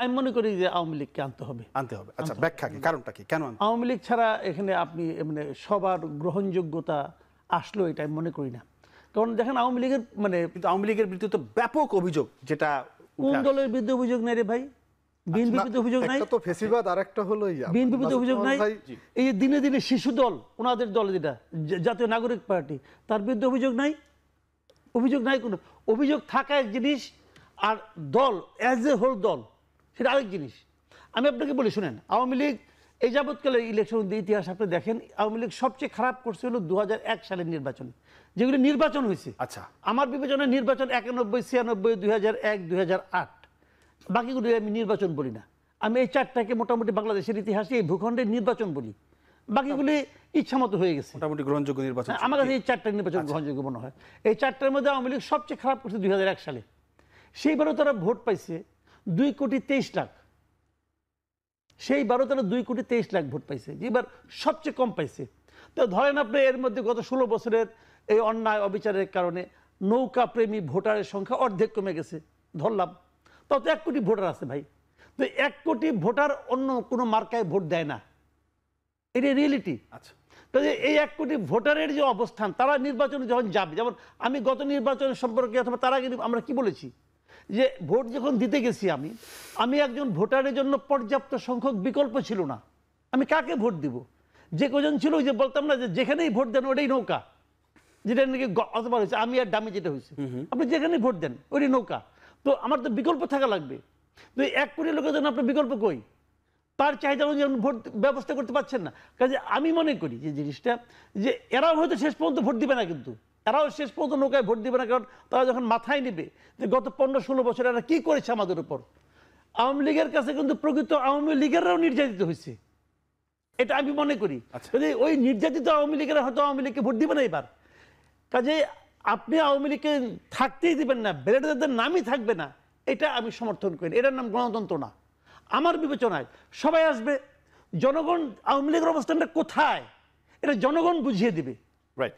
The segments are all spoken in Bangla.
আমি মনে করি যে আওয়ামী লীগকে আনতে হবে। আচ্ছা, ব্যাখ্যা কি, কারণটা কি, কেন আওয়ামী লীগ ছাড়া এখানে আপনি মানে সবার গ্রহণযোগ্যতা আসলো এটা আমি মনে করি না। কারণ দেখেন আওয়ামী লীগের মানে কিন্তু আওয়ামী লীগের বিরুদ্ধে তো ব্যাপক অভিযোগ, যেটা কোন দলের বিরুদ্ধে অভিযোগ নেই রে ভাই? বিএনপির বিরুদ্ধে অভিযোগ নাই? একটা তো ফেসিবাদ, আরেকটা হলো বিএনপির বিরুদ্ধে অভিযোগ নাই? এই যে দিনে দিনে শিশু দল, ওনাদের দল যেটা জাতীয় নাগরিক পার্টি, তার বিরুদ্ধে অভিযোগ নাই? অভিযোগ নাই কোনো। অভিযোগ থাকা এক জিনিস, আর দল অ্যাজ এ হোল দল সেটা আরেক জিনিস। আমি আপনাকে বলি শুনেন, আওয়ামী লীগ এই যাবৎকালে ইলেকশন ইতিহাস আপনি দেখেন, আওয়ামী লীগ সবচেয়ে খারাপ করছে হলো 2001 সালের নির্বাচন, যেগুলি নির্বাচন হয়েছে। আচ্ছা, আমার বিবেচনায় নির্বাচন 91, 96, 2001, 2008, বাকিগুলো আমি নির্বাচন বলি না। আমি এই চারটাকে মোটামুটি বাংলাদেশের ইতিহাসে এই ভূখণ্ডে নির্বাচন বলি, বাকিগুলি ইচ্ছা মতো হয়ে গেছে। মোটামুটি গ্রহণযোগ্য নির্বাচন আমার কাছে এই চারটা নির্বাচন গ্রহণযোগ্য মনে হয়। এই চারটার মধ্যে আওয়ামী লীগ সবচেয়ে খারাপ করছে 2001 সালে। সেইবারও তারা ভোট পাইছে 2,23,00,000। সেইবারও তারা 2,23,00,000 ভোট পাইছে, যেবার সবচেয়ে কম পাইছে। তো ধরেন আপনি এর মধ্যে গত 16 বছরের এই অন্যায় অবিচারের কারণে নৌকা প্রেমী ভোটারের সংখ্যা অর্ধেক কমে গেছে ধরলাম, তাও তো 1 কোটি ভোটার আছে ভাই। তো 1 কোটি ভোটার অন্য কোনো মার্কায় ভোট দেয় না, এটা রিয়েলিটি। আচ্ছা, তাহলে এই 1 কোটি ভোটারের যে অবস্থান, তারা নির্বাচনে যখন যাবে, যেমন আমি গত নির্বাচন সম্পর্কে অথবা তার আগে আমরা কি বলেছি যে ভোট যখন দিতে গেছি আমি একজন ভোটারের জন্য পর্যাপ্ত সংখ্যক বিকল্প ছিল না। আমি কাকে ভোট দিব? যে কজন ছিল যে বলতাম না যে যেখানেই ভোট দেন ওটাই নৌকা, যেটা নাকি অথবা হয়েছে আমি আর দামি যেটা হয়েছে, আপনি যেখানেই ভোট দেন ওটাই নৌকা। তো আমার তো বিকল্প থাকা লাগবে। তো 1 কোটি লোকের জন্য আপনার বিকল্প কই? তার চাহিদা অনুযায়ী ভোট ব্যবস্থা করতে পারছেন না। কাজে আমি মনে করি যে জিনিসটা যে এরাও হয়তো শেষ পর্যন্ত ভোট দিবে না, কিন্তু এরাও শেষ পর্যন্ত নৌকায় ভোট দিবে না। কারণ তারা যখন মাথায় নেবে যে গত 15-16 বছর এরা কি করেছে আমাদের উপর। আওয়ামী লীগের কাছে কিন্তু প্রকৃত আওয়ামী লীগেরাও নির্যাতিত হয়েছে, এটা আমি মনে করি। কাজে ওই নির্যাতিত আওয়ামী লীগেরা হয়তো আওয়ামী লীগকে ভোট দিবে না এবার। কাজে আপনি আওয়ামী লীগকে থাকতেই দিবেন না, ব্যারিকেডের নামই থাকবে না, এটা আমি সমর্থন করি। এটার নাম গণতন্ত্র না আমার বিবেচনায়। সবাই আসবে, জনগণ আওয়ামী লীগের অবস্থানটা কোথায় এটা জনগণ বুঝিয়ে দিবে, রাইট,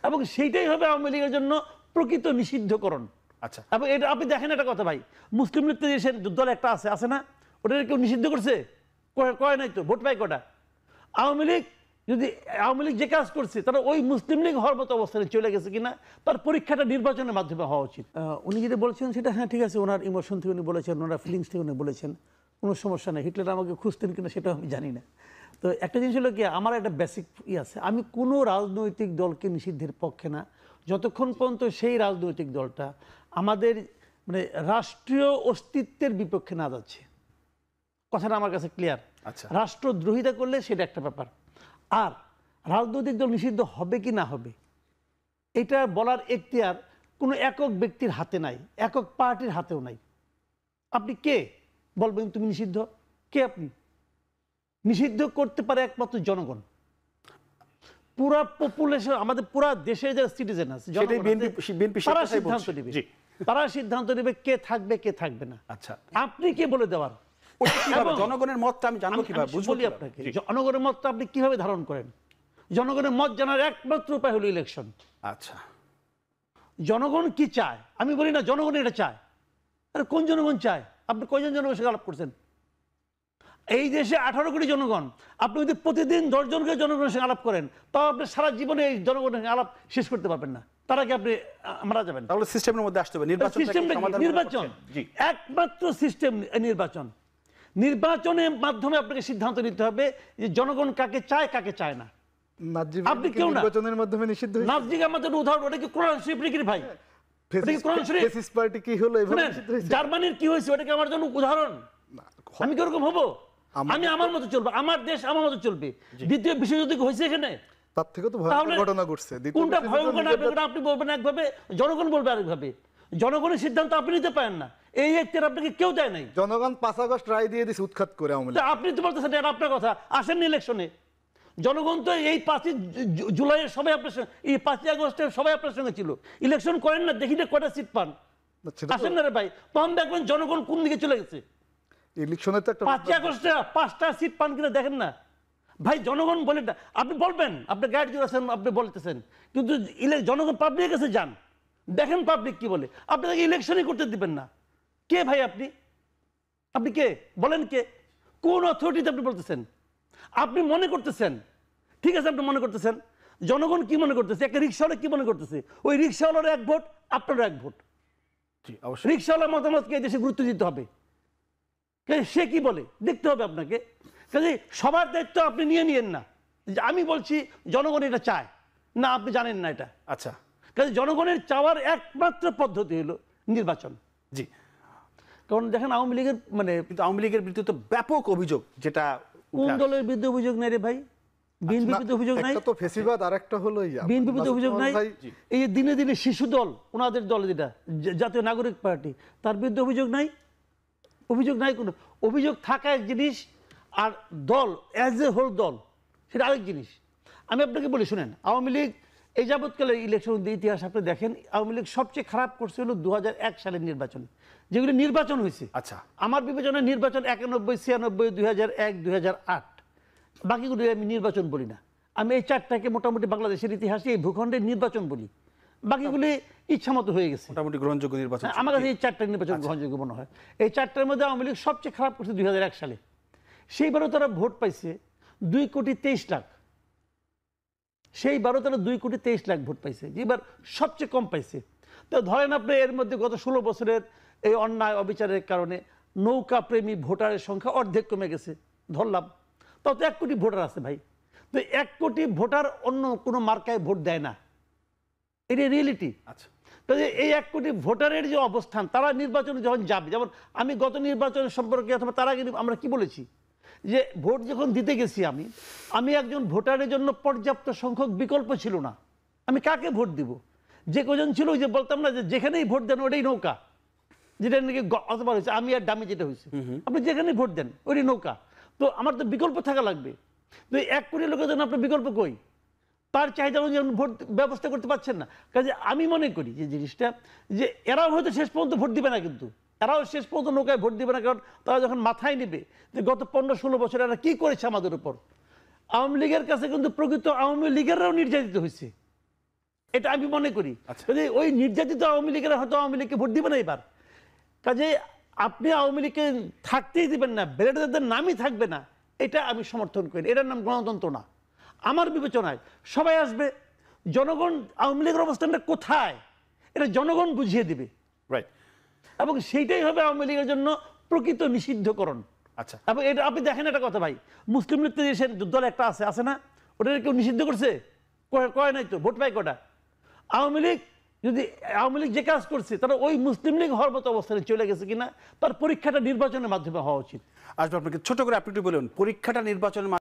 এবং সেইটাই হবে আওয়ামী লীগের জন্য প্রকৃত নিষিদ্ধকরণ। আচ্ছা, এবং এটা আপনি দেখেন একটা কথা ভাই, মুসলিম লীগ তো দল একটা আছে না, ওটা কেউ নিষিদ্ধ করছে? কয় নাই তো, ভোট পায় কটা? আওয়ামী লীগ যদি আওয়ামী লীগ যে কাজ করছে তারা ওই মুসলিম লীগ হওয়ার মতো অবস্থানে চলে গেছে কিনা, তার পরীক্ষাটা নির্বাচনের মাধ্যমে হওয়া উচিত। উনি যেটা বলেছেন সেটা হ্যাঁ ঠিক আছে, ওনার ইমোশন থেকে উনি বলেছেন, ওনার ফিলিংস থেকে উনি বলেছেন, কোনো সমস্যা নেই। হিটলার আমাকে খুঁজতেন কিনা সেটাও আমি জানি না। তো একটা জিনিস হলো কি, আমার একটা বেসিক আছে, আমি কোনো রাজনৈতিক দলকে নিষিদ্ধের পক্ষে না যতক্ষণ পর্যন্ত সেই রাজনৈতিক দলটা আমাদের মানে রাষ্ট্রীয় অস্তিত্বের বিপক্ষে না যাচ্ছে। কথাটা আমার কাছে ক্লিয়ার। আচ্ছা, রাষ্ট্রদ্রোহিতা করলে সেটা একটা ব্যাপার, আর রাজনৈতিক দল নিষিদ্ধ হবে কি না হবে এটা বলার এখতিয়ার কোনো একক ব্যক্তির হাতে নাই, একক পার্টির হাতেও নাই। আপনি কে বলবেন তুমি নিষিদ্ধ? কে আপনি? নিষিদ্ধ করতে পারে একমাত্র জনগণ। পুরা পপুলেশন, আমাদের পুরা দেশের যারা সিটিজেন আছে তারা সিদ্ধান্ত নেবে, তারা সিদ্ধান্ত নেবে কে থাকবে কে থাকবে না। আচ্ছা, আপনি কে বলে দেওয়ার? জনগণের মতটা আমি জানবো কিভাবে, বলি আপনাকে, জনগণের মতটা আপনি কিভাবে ধারণ করেন? জনগণের মত জানার একমাত্র উপায় হলো ইলেকশন। আচ্ছা, জনগণ কি চায় আমি বলি না, জনগণ এটা চায়। আরে কোন জনগণ চায়? আপনি কয়জন জনগণের সঙ্গে আলাপ করছেন? এই দেশে 18 কোটি জনগণ, আপনি যদি প্রতিদিন 10 জনকে জনগণের সঙ্গে আলাপ করেন তাও আপনি সারা জীবনে এই জনগণের সঙ্গে আলাপ শেষ করতে পারবেন না, তার আগে আপনি মারা যাবেন। তাহলে সিস্টেমের মধ্যে আসতে হবে, নির্বাচন একমাত্র সিস্টেম। নির্বাচন, নির্বাচনের মাধ্যমে আপনাকে সিদ্ধান্ত নিতে হবে যে জনগণ কাকে চায় কাকে চায় না। আপনি কেউ না, নির্বাচনের মাধ্যমে নিষিদ্ধ হয়েছে। নাজিক আমাদের উদাহরণ, ওটা কি কোরআন শরীফ নাকি ভাই? ফ্যাসিস্ট পার্টি কি হলো এভাবে নিষিদ্ধ হয়েছে? জার্মানির কি হয়েছে ওটা কি আমার জন্য উদাহরণ? আমি কি ওরকম হবো? আমি আমার মতো চলবো, আমার দেশ আমার মতো চলবে। দ্বিতীয় বিশ্বযুদ্ধ হয়েছে এখানে, তার থেকে তো ভয়ঙ্কর ঘটনা ঘটছে। কোনটা ভয়ঙ্কর আপনি বলবেন একভাবে, জনগণ বলবে আরেকভাবে। জনগণের সিদ্ধান্ত আপনি নিতে পারেন না, এই এখতিয়ার আপনাকে কেউ দেয় নাই। জনগণ 5 আগস্ট রায় দিয়ে দিয়েছে উৎখাত করে আওয়ামী লীগ। আপনি তো বলতেছেন এটা আপনার কথা, আসেননি ইলেকশনে। জনগণ তো এই 5 জুলাইয়ের সবাই আপনার সঙ্গে, এই 5 আগস্টের সবাই আপনার সঙ্গে ছিল। ইলেকশন করেন না, দেখি না কয়টা সিট পান। আসেন না রে ভাই, তখন দেখবেন জনগণ কোন দিকে চলে গেছে। ইলেকশনে তো একটা 5 আগস্টে 5টা সিট পান কিনা দেখেন না ভাই। জনগণ বলে না, আপনি বলবেন আপনি গাইড করেছেন, আপনি বলতেছেন, কিন্তু জনগণ পাবলিকের কাছে যান, দেখেন পাবলিক কি বলে। আপনাকে ইলেকশনই করতে দিবেন না। কে ভাই আপনি? আপনি কে বলেন, কে কোন অথরিটিতে আপনি বলতেছেন? আপনি মনে করতেছেন, ঠিক আছে আপনি মনে করতেছেন, জনগণ কি মনে করতেছে, একটা রিক্সাওয়ালা কি মনে করতেছে, ওই রিক্সাওয়ালার এক ভোট আপনারও এক ভোট। জি অবশ্যই। রিক্সাওয়ালার মতামতকে এই দেশে গুরুত্ব দিতে হবে। সে কি বলে দেখতে হবে আপনাকে। কাজে সবার দায়িত্ব আপনি নিয়েন না। যে আমি বলছি জনগণ এটা চায় না, আপনি জানেন না এটা। আচ্ছা, কাজে জনগণের চাওয়ার একমাত্র পদ্ধতি হলো নির্বাচন। জি। কারণ দেখেন আওয়ামী লীগের কিন্তু আওয়ামী লীগের বিরুদ্ধে তো ব্যাপক অভিযোগ, যেটা কোন দলের বিরুদ্ধে অভিযোগ নেই রে ভাই? বিএনপির বিরুদ্ধে অভিযোগ নাই? একটা তো ফেসিবাদ, আরেকটা হলো বিএনপির বিরুদ্ধে অভিযোগ নাই? ভাই, এই যে দিনে দিনে শিশু দল, ওনাদের দল যেটা জাতীয় নাগরিক পার্টি, তার বিরুদ্ধে অভিযোগ নাই? অভিযোগ নাই কোনো। অভিযোগ থাকা এক জিনিস, আর দল অ্যাজ এ হোল দল সেটা আরেক জিনিস। আমি আপনাকে বলি শুনেন, আওয়ামী লীগ এই যাবৎকালে ইলেকশন ইতিহাস আপনি দেখেন, আওয়ামী লীগ সবচেয়ে খারাপ করছে হলো 2001 সালের নির্বাচন, যেগুলি নির্বাচন হয়েছে। আচ্ছা, আমার বিবেচনায় নির্বাচন 91, 96, 2001, 2008, বাকিগুলো আমি নির্বাচন বলি না। আমি এই চারটাকে মোটামুটি বাংলাদেশের ইতিহাসে এই ভূখণ্ডের নির্বাচন বলি, বাকিগুলি ইচ্ছামতো হয়ে গেছে। মোটামুটি গ্রহণযোগ্য নির্বাচন। আমার কাছে এই চারটা নির্বাচন গ্রহণযোগ্য মনে হয়। এই চারটার মধ্যে আওয়ামী লীগ সবচেয়ে খারাপ করছে 2001 সালে। সেইবারও তারা ভোট পাইছে 2,23,00,000। সেইবারও তারা 2,23,00,000 ভোট পাইছে, যেবার সবচেয়ে কম পাইছে। তো ধরেন আপনি এর মধ্যে গত 16 বছরের এই অন্যায় অবিচারের কারণে নৌকা প্রেমী ভোটারের সংখ্যা অর্ধেক কমে গেছে ধরলাম, তাও তো 1 কোটি ভোটার আছে ভাই। তো 1 কোটি ভোটার অন্য কোনো মার্কায় ভোট দেয় না, এটা রিয়েলিটি। আচ্ছা, কাজে এই 1 কোটি ভোটারের যে অবস্থান, তারা নির্বাচনে যখন যাবে, যেমন আমি গত নির্বাচন সম্পর্কে অথবা তার আগে আমরা কি বলেছি, যে ভোট যখন দিতে গেছি আমি একজন ভোটারের জন্য পর্যাপ্ত সংখ্যক বিকল্প ছিল না। আমি কাকে ভোট দিব? যে কজন ছিল ওই যে বলতাম না যে যেখানেই ভোট দেন ওটাই নৌকা, যেটা নাকি অথবা হয়েছে আমি আর ডামি যেটা হয়েছে, আপনি যেখানেই ভোট দেন ওইটাই নৌকা। তো আমার তো বিকল্প থাকা লাগবে। তো 1 কোটি লোকের জন্য আপনার বিকল্প কই? তার চাহিদা অনুযায়ী ভোট ব্যবস্থা করতে পারছেন না। কাজে আমি মনে করি যে জিনিসটা, যে এরাও হয়তো শেষ পর্যন্ত ভোট দিবে না, কিন্তু এরাও শেষ পর্যন্ত নৌকায় ভোট দিবে না। কারণ তারা যখন মাথায় নেবে যে গত 15-16 বছর এরা কি করেছে আমাদের উপর। আওয়ামী লীগের কাছে কিন্তু প্রকৃত আওয়ামী লীগেরাও নির্যাতিত হয়েছে, এটা আমি মনে করি। কাজে ওই নির্যাতিত আওয়ামী লীগেরা হয়তো আওয়ামী লীগকে ভোট দিবে না এবার। কাজে আপনি আওয়ামী লীগকে থাকতেই দিবেন না, ব্যালটে তাদের নামই থাকবে না, এটা আমি সমর্থন করি। এটার নাম গণতন্ত্র না। আমার বিবেচনায় সবাই আসবে, জনগণ আওয়ামী লীগের অবস্থানটা কোথায় এটা জনগণ বুঝিয়ে দিবে, রাইট। এবং সেইটাই হবে আওয়ামী লীগের জন্য প্রকৃত নিষিদ্ধকরণ। আচ্ছা, এবং এটা আপনি দেখেন একটা কথা ভাই, মুসলিম লীগ দল একটা আছে না, ওটা কেউ নিষিদ্ধ করছে? কয় নাই তো। ভোট পায় কটা? আওয়ামী লীগ যে কাজ করছে, তারা ওই মুসলিম লীগ হওয়ার মতো অবস্থানে চলে গেছে কিনা, তার পরীক্ষাটা নির্বাচনের মাধ্যমে হওয়া উচিত। আসবে আপনাকে ছোট করে আপনি একটু বলুন, পরীক্ষাটা নির্বাচনের